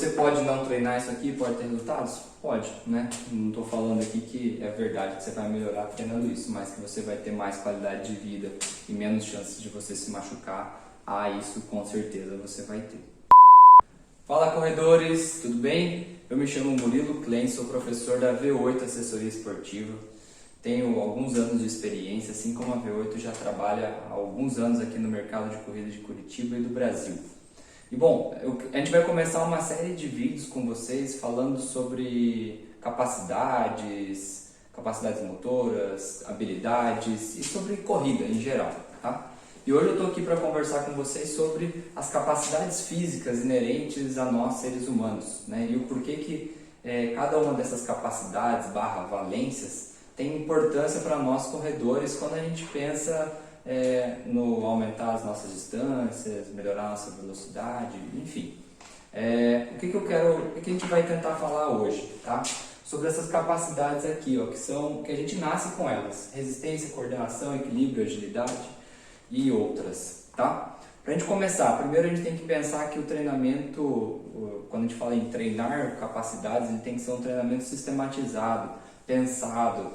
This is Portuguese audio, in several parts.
você pode não treinar isso aqui e pode ter resultados? Pode, né? Não estou falando aqui que é verdade que você vai melhorar treinando isso, mas que você vai ter mais qualidade de vida e menos chances de você se machucar. Isso com certeza você vai ter. Fala corredores, tudo bem? Eu me chamo Murilo Klein, sou professor da V8 Assessoria Esportiva. Tenho alguns anos de experiência, assim como a V8 já trabalha há alguns anos aqui no mercado de corrida de Curitiba e do Brasil. E bom, a gente vai começar uma série de vídeos com vocês falando sobre capacidades motoras, habilidades e sobre corrida em geral, tá? E hoje eu estou aqui para conversar com vocês sobre as capacidades físicas inerentes a nós seres humanos, né? E o porquê que cada uma dessas capacidades / valências tem importância para nós corredores quando a gente pensa no aumentar as nossas distâncias, melhorar a nossa velocidade, enfim. O que a gente vai tentar falar hoje, tá? Sobre essas capacidades aqui, ó, que a gente nasce com elas: resistência, coordenação, equilíbrio, agilidade e outras, tá? Para a gente começar, primeiro a gente tem que pensar que o treinamento, quando a gente fala em treinar capacidades, ele tem que ser um treinamento sistematizado, pensado,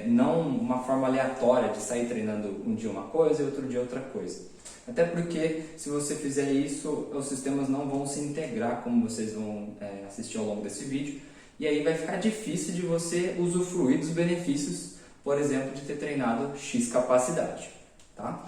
não uma forma aleatória de sair treinando um dia uma coisa e outro dia outra coisa. Até porque se você fizer isso, os sistemas não vão se integrar, como vocês vão assistir ao longo desse vídeo, e aí vai ficar difícil de você usufruir dos benefícios, por exemplo, de ter treinado X capacidade, tá?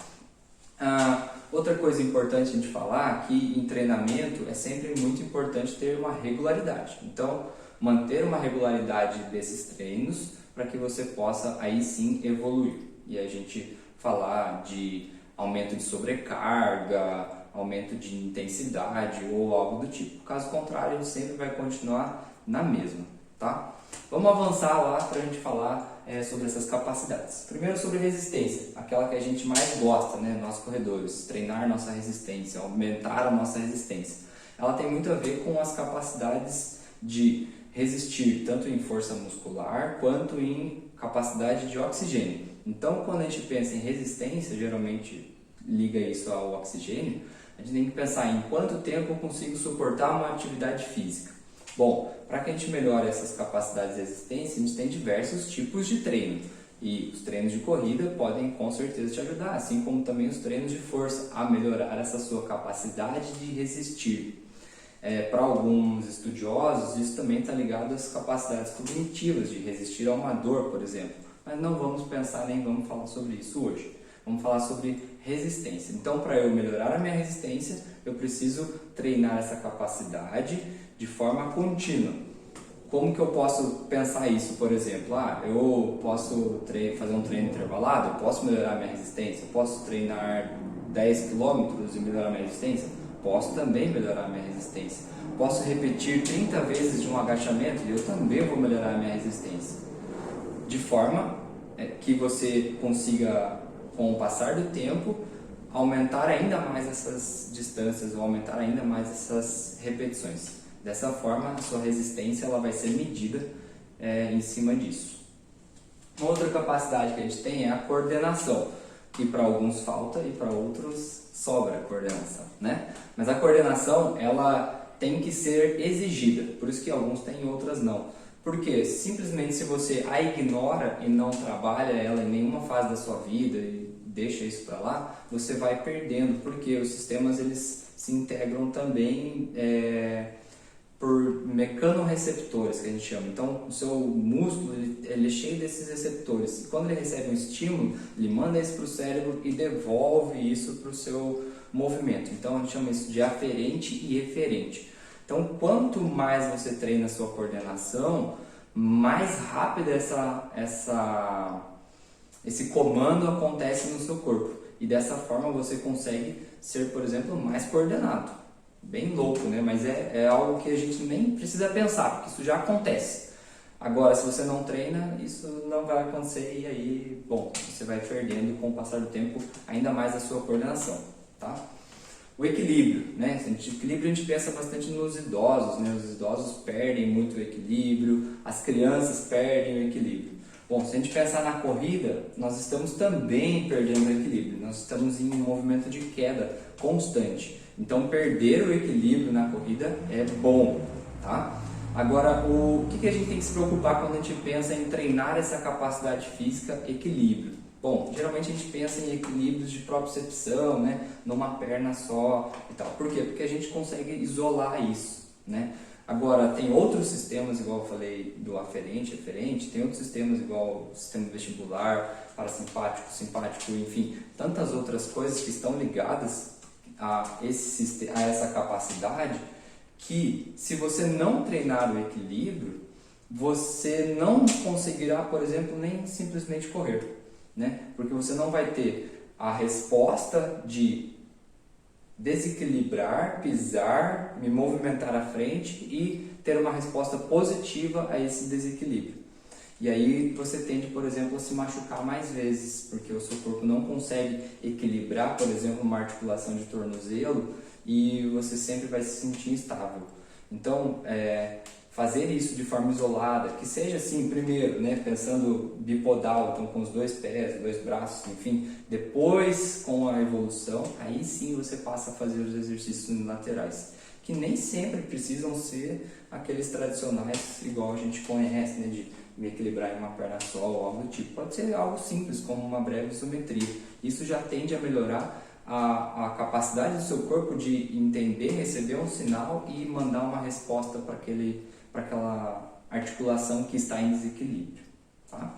Outra coisa importante a gente falar, que em treinamento é sempre muito importante ter uma regularidade. Então, manter uma regularidade desses treinos para que você possa aí sim evoluir. E a gente falar de aumento de sobrecarga, aumento de intensidade ou algo do tipo. Caso contrário, a gente sempre vai continuar na mesma, tá? Vamos avançar lá para a gente falar sobre essas capacidades. Primeiro sobre resistência, aquela que a gente mais gosta, né, nós corredores, treinar nossa resistência, aumentar a nossa resistência. Ela tem muito a ver com as capacidades de resistir tanto em força muscular quanto em capacidade de oxigênio. Então, quando a gente pensa em resistência, geralmente liga isso ao oxigênio, a gente tem que pensar em quanto tempo eu consigo suportar uma atividade física. Bom, para que a gente melhore essas capacidades de resistência, a gente tem diversos tipos de treino. E os treinos de corrida podem com certeza te ajudar, assim como também os treinos de força, a melhorar essa sua capacidade de resistir. Para alguns estudiosos, isso também está ligado às capacidades cognitivas de resistir a uma dor, por exemplo. Mas não vamos pensar nem vamos falar sobre isso hoje. Vamos falar sobre resistência. Então, para eu melhorar a minha resistência, eu preciso treinar essa capacidade de forma contínua. Como que eu posso pensar isso, por exemplo? Eu posso fazer um treino intervalado, eu posso melhorar a minha resistência, eu posso treinar 10 km e melhorar a minha resistência? Posso também melhorar a minha resistência. Posso repetir 30 vezes de um agachamento e eu também vou melhorar a minha resistência. De forma que você consiga, com o passar do tempo, aumentar ainda mais essas distâncias ou aumentar ainda mais essas repetições. Dessa forma, a sua resistência ela vai ser medida em cima disso. Uma outra capacidade que a gente tem é a coordenação, que para alguns falta e para outros sobra a coordenação, né? Mas a coordenação ela tem que ser exigida, por isso que alguns têm e outras não. Porque simplesmente se você a ignora e não trabalha ela em nenhuma fase da sua vida e deixa isso para lá, você vai perdendo, porque os sistemas eles se integram também por mecanorreceptores, que a gente chama. Então, o seu músculo ele é cheio desses receptores. E quando ele recebe um estímulo, ele manda isso para o cérebro e devolve isso para o seu movimento. Então, a gente chama isso de aferente e eferente. Então, quanto mais você treina a sua coordenação, mais rápido esse comando acontece no seu corpo. E dessa forma você consegue ser, por exemplo, mais coordenado. Bem louco, né? Mas é algo que a gente nem precisa pensar, porque isso já acontece. Agora, se você não treina, isso não vai acontecer e aí, bom, você vai perdendo com o passar do tempo ainda mais a sua coordenação, tá? O equilíbrio, né? Equilíbrio a gente pensa bastante nos idosos, né? Os idosos perdem muito o equilíbrio, as crianças perdem o equilíbrio. Bom, se a gente pensar na corrida, nós estamos também perdendo o equilíbrio, nós estamos em um movimento de queda constante. Então perder o equilíbrio na corrida é bom, tá? Agora, o que a gente tem que se preocupar quando a gente pensa em treinar essa capacidade física, equilíbrio? Bom, geralmente a gente pensa em equilíbrios de propriocepção, né? Numa perna só e tal. Por quê? Porque a gente consegue isolar isso, né? Agora, tem outros sistemas, igual eu falei do aferente, eferente, tem outros sistemas igual o sistema vestibular, parasimpático, simpático, enfim, tantas outras coisas que estão ligadas a essa capacidade, que se você não treinar o equilíbrio, você não conseguirá, por exemplo, nem simplesmente correr, né? Porque você não vai ter a resposta de desequilibrar, pisar, me movimentar à frente e ter uma resposta positiva a esse desequilíbrio. E aí você tende, por exemplo, a se machucar mais vezes, porque o seu corpo não consegue equilibrar, por exemplo, uma articulação de tornozelo e você sempre vai se sentir instável. Então, fazer isso de forma isolada, que seja assim, primeiro, né, pensando bipodal, então com os dois pés, dois braços, enfim, depois com a evolução, aí sim você passa a fazer os exercícios unilaterais, que nem sempre precisam ser aqueles tradicionais, igual a gente conhece, né, de me equilibrar em uma perna só ou algo do tipo. Pode ser algo simples, como uma breve isometria. Isso já tende a melhorar a capacidade do seu corpo de entender, receber um sinal e mandar uma resposta para aquela articulação que está em desequilíbrio. Tá?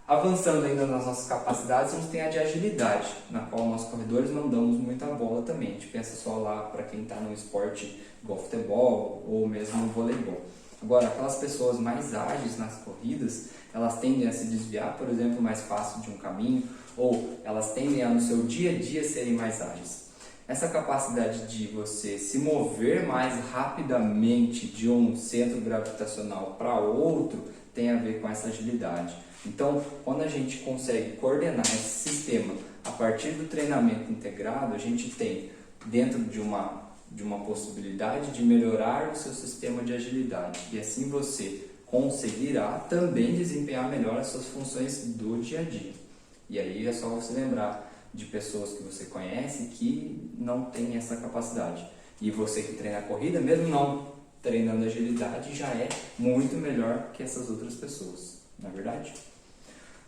Avançando ainda nas nossas capacidades, a gente tem a de agilidade, na qual nós corredores não damos muita bola também. A gente pensa só lá para quem está no esporte igual futebol ou mesmo no voleibol. Agora, aquelas pessoas mais ágeis nas corridas, elas tendem a se desviar, por exemplo, mais fácil de um caminho, ou elas tendem a no seu dia a dia serem mais ágeis. Essa capacidade de você se mover mais rapidamente de um centro gravitacional para outro tem a ver com essa agilidade. Então, quando a gente consegue coordenar esse sistema a partir do treinamento integrado, a gente tem dentro de uma possibilidade de melhorar o seu sistema de agilidade e assim você conseguirá também desempenhar melhor as suas funções do dia a dia. E aí é só você lembrar de pessoas que você conhece que não têm essa capacidade. E você que treina a corrida, mesmo não treinando agilidade, já é muito melhor que essas outras pessoas, não é verdade?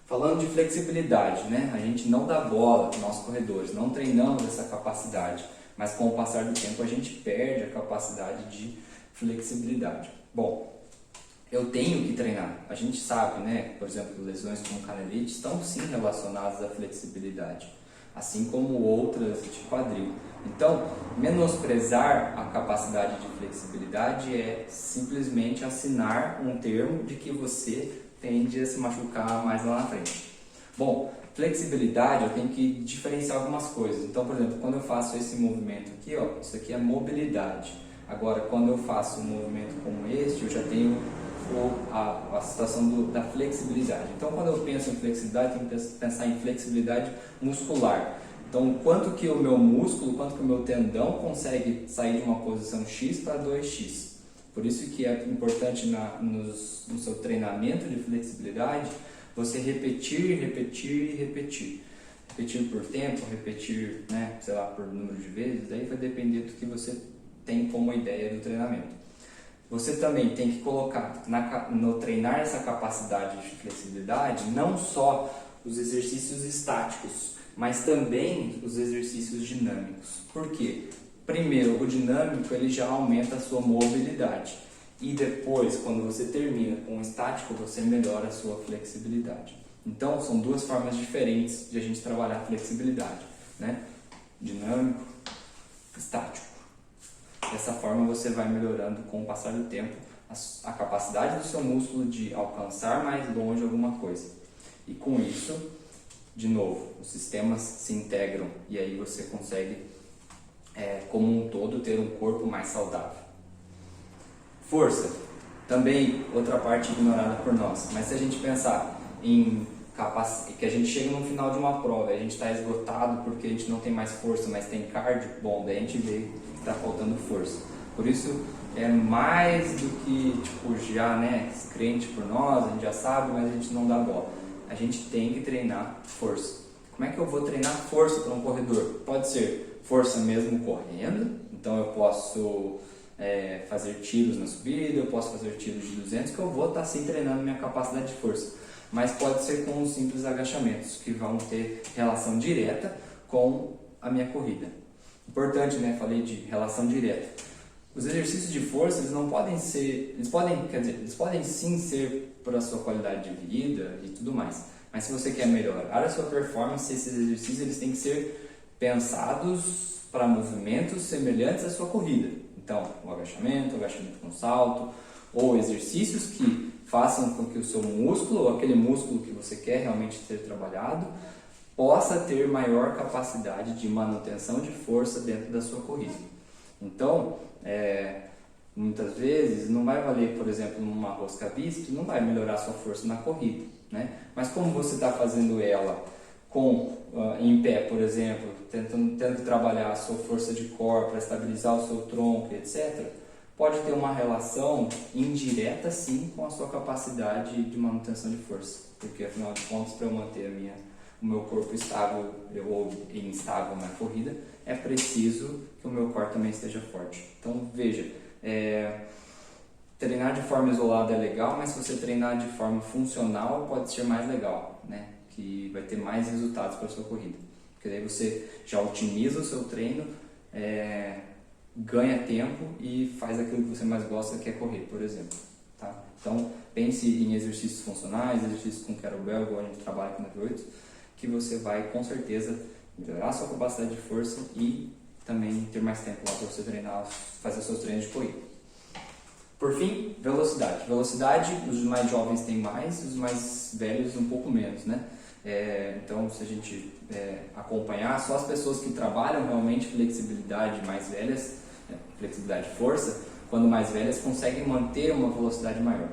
Falando de flexibilidade, né? A gente não dá bola para nós corredores, não treinamos essa capacidade, mas com o passar do tempo a gente perde a capacidade de flexibilidade. Bom, eu tenho que treinar. A gente sabe, né? Por exemplo, lesões como canelite estão sim relacionadas à flexibilidade, assim como outras de quadril. Então, menosprezar a capacidade de flexibilidade é simplesmente assinar um termo de que você tende a se machucar mais lá na frente. Bom, flexibilidade eu tenho que diferenciar algumas coisas. Então, por exemplo, quando eu faço esse movimento aqui, ó, isso aqui é mobilidade. Agora, quando eu faço um movimento como este, eu já tenho a situação da flexibilidade. Então, quando eu penso em flexibilidade, eu tenho que pensar em flexibilidade muscular. Então, quanto que o meu músculo, quanto que o meu tendão consegue sair de uma posição X para 2X. Por isso que é importante no seu treinamento de flexibilidade, você repetir, repetir e repetir. Repetir por tempo, repetir, né, sei lá, por número de vezes, daí vai depender do que você tem como ideia do treinamento. Você também tem que colocar no treinar essa capacidade de flexibilidade, não só os exercícios estáticos, mas também os exercícios dinâmicos. Por quê? Primeiro, o dinâmico ele já aumenta a sua mobilidade e depois, quando você termina com o estático, você melhora a sua flexibilidade. Então, são duas formas diferentes de a gente trabalhar a flexibilidade, né? Dinâmico, estático. Dessa forma, você vai melhorando com o passar do tempo a capacidade do seu músculo de alcançar mais longe alguma coisa. E com isso, de novo, os sistemas se integram e aí você consegue, como um todo, ter um corpo mais saudável. Força, também outra parte ignorada por nós, mas se a gente pensar em que a gente chega no final de uma prova e a gente está esgotado porque a gente não tem mais força, mas tem cardio, bom, daí a gente vê que está faltando força. Por isso é mais do que já, né, crente por nós, a gente já sabe, mas a gente não dá bola. A gente tem que treinar força. Como é que eu vou treinar força para um corredor? Pode ser força mesmo correndo, então eu posso fazer tiros na subida, eu posso fazer tiros de 200, que eu vou estar sim treinando minha capacidade de força. Mas pode ser com os simples agachamentos, que vão ter relação direta com a minha corrida. Importante, né? Falei de relação direta. Os exercícios de força, eles não podem ser, eles podem sim ser para a sua qualidade de vida e tudo mais. Mas se você quer melhorar a sua performance, esses exercícios eles têm que ser pensados para movimentos semelhantes à sua corrida. Então, o agachamento com salto, ou exercícios que façam com que o seu músculo, ou aquele músculo que você quer realmente ter trabalhado, possa ter maior capacidade de manutenção de força dentro da sua corrida. Então, muitas vezes não vai valer, por exemplo, uma rosca bíceps, não vai melhorar a sua força na corrida, né? Mas como você está fazendo ela em pé, por exemplo, tentando trabalhar a sua força de core para estabilizar o seu tronco, etc., pode ter uma relação indireta, sim, com a sua capacidade de manutenção de força. Porque, afinal de contas, para eu manter o meu corpo estável ou instável na corrida, é preciso que o meu core também esteja forte. Então, veja, treinar de forma isolada é legal, mas se você treinar de forma funcional, pode ser mais legal, né? Que vai ter mais resultados para a sua corrida. Porque daí você já otimiza o seu treino, ganha tempo e faz aquilo que você mais gosta, que é correr, por exemplo. Tá? Então, pense em exercícios funcionais, exercícios com kettlebell, igual a gente trabalha aqui no V8, que você vai, com certeza, melhorar a sua capacidade de força e também ter mais tempo lá para você treinar, fazer seus treinos de corrida. Por fim, velocidade. Velocidade, os mais jovens têm mais, os mais velhos um pouco menos, né? Então, se a gente acompanhar, só as pessoas que trabalham realmente flexibilidade mais velhas, flexibilidade e força, quando mais velhas, conseguem manter uma velocidade maior.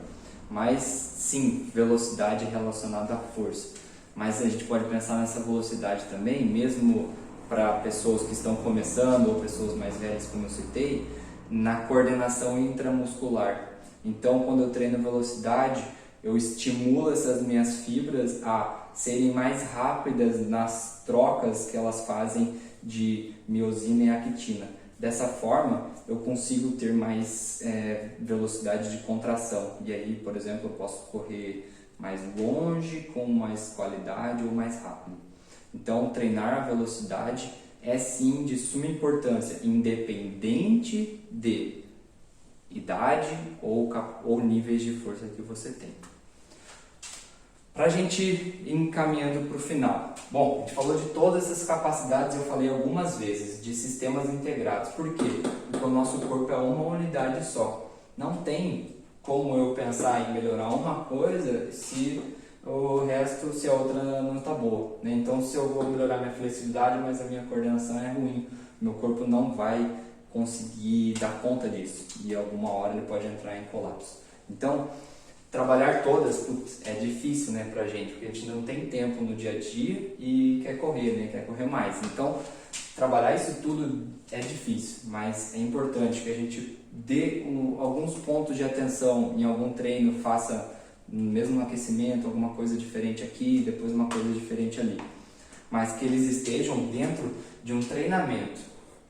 Mas, sim, velocidade é relacionada à força. Mas a gente pode pensar nessa velocidade também, mesmo para pessoas que estão começando ou pessoas mais velhas, como eu citei, na coordenação intramuscular. Então, quando eu treino velocidade, eu estimulo essas minhas fibras a serem mais rápidas nas trocas que elas fazem de miosina e actina. Dessa forma, eu consigo ter mais velocidade de contração. E aí, por exemplo, eu posso correr mais longe, com mais qualidade ou mais rápido. Então, treinar a velocidade é sim de suma importância, independente de idade ou níveis de força que você tem. Para a gente ir encaminhando para o final. Bom, a gente falou de todas essas capacidades, eu falei algumas vezes, de sistemas integrados. Por quê? Porque o nosso corpo é uma unidade só. Não tem como eu pensar em melhorar uma coisa se o resto, se a outra não está boa, né? Então, se eu vou melhorar minha flexibilidade, mas a minha coordenação é ruim, meu corpo não vai conseguir dar conta disso e alguma hora ele pode entrar em colapso. Então, trabalhar todas, é difícil, né, pra gente, porque a gente não tem tempo no dia a dia e quer correr, né, quer correr mais. Então, trabalhar isso tudo é difícil, mas é importante que a gente dê alguns pontos de atenção em algum treino, faça mesmo no aquecimento, alguma coisa diferente aqui, depois uma coisa diferente ali. Mas que eles estejam dentro de um treinamento,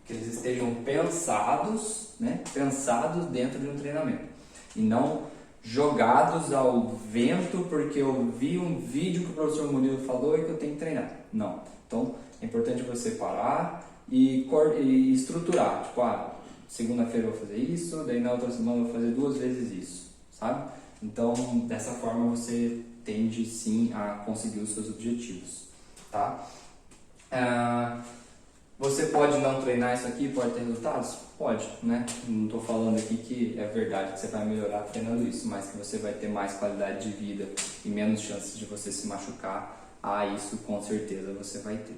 que eles estejam pensados, né, pensados dentro de um treinamento. E não jogados ao vento porque eu vi um vídeo que o professor Murilo falou e que eu tenho que treinar. Não. Então, é importante você parar e estruturar. Tipo, segunda-feira eu vou fazer isso, daí na outra semana eu vou fazer 2 vezes isso, sabe? Então, dessa forma você tende sim a conseguir os seus objetivos, tá? Você pode não treinar isso aqui, pode ter resultados? Pode, né? Não estou falando aqui que é verdade que você vai melhorar treinando isso, mas que você vai ter mais qualidade de vida e menos chances de você se machucar. Isso com certeza você vai ter,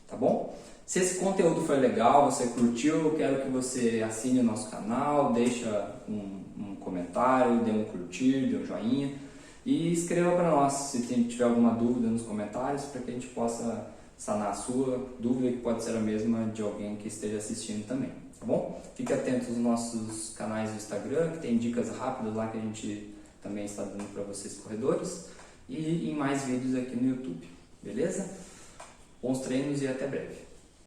tá bom? Se esse conteúdo foi legal, você curtiu, eu quero que você assine o nosso canal, deixa um comentário, dê um curtir, dê um joinha e escreva para nós se tiver alguma dúvida nos comentários para que a gente possa sanar a sua dúvida, que pode ser a mesma de alguém que esteja assistindo também, tá bom? Fique atento aos nossos canais do Instagram, que tem dicas rápidas lá que a gente também está dando para vocês corredores, e em mais vídeos aqui no YouTube, beleza? Bons treinos e até breve!